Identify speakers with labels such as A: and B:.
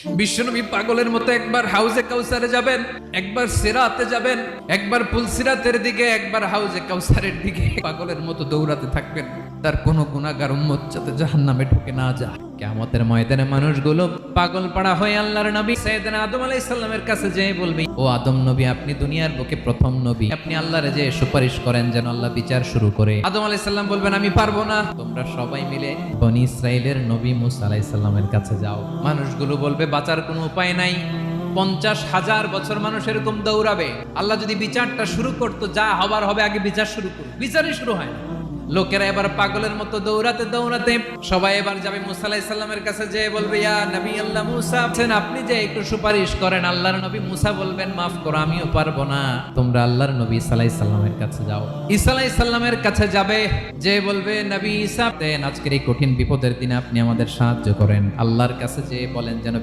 A: বিশ্বনবী পাগলের মতো একবার হাউজে কাউসারে যাবেন, একবার সিরাতে যাবেন, একবার পুলসিরাতের দিকে, একবার হাউজে কাউসারের দিকে পাগলের মতো দৌড়াতে থাকবেন। তার কোনো গুনাহগার উম্মত যাতে জাহান্নামে ঢুকে না যায়। কিয়ামতের ময়দানে মানুষগুলো পাগল পাড়া হয়ে আল্লাহর নবী সাইয়েদনা আদম আলাইহিস সালামের কাছে যেয়ে বলবে, ও আদম নবী, আপনি দুনিয়ার বুকে প্রথম নবী, আপনি আল্লাহরে যে সুপারিশ করেন যেন আল্লাহ বিচার শুরু করে। আদম আলাইহিস সালাম বলবেন, আমি পারবো না, তোমরা সবাই মিলে বনি ইসরাইলের নবী মূসা আলাইহিস সালামের কাছে যাও। মানুষগুলো বলবে, বাঁচার কোনো উপায় নাই, 50,000 বছর মানুষ এরকম দৌড়াবে, আল্লাহ যদি বিচারটা শুরু করতো, যা হবার হবে, আগে বিচার শুরু করুন। বিচারই শুরু হয় না। লোকেরা এবার পাগলের মতো দৌড়াতে দৌড়াতে সবাই এবার যাবে মুসা আলাইহিস সালামের কাছে, যেয়ে বলবে, ইয়া নবী আল্লাহ মুসা, আপনি যে একটু সুপারিশ করেন। আল্লাহর নবী মুসা বলবেন, মাফ করো, আমিও পারবো না, তোমরা আল্লাহর নবী ঈসা আলাইহিস সালামের কাছে যাও। ঈসা আলাইহিস সালামের কাছে যাবে, যে বলবে, নবী ঈসা, আজকের এই কঠিন বিপদের দিনে আপনি আমাদের সাহায্য করেন। আল্লাহর কাছে যে বলেন যেন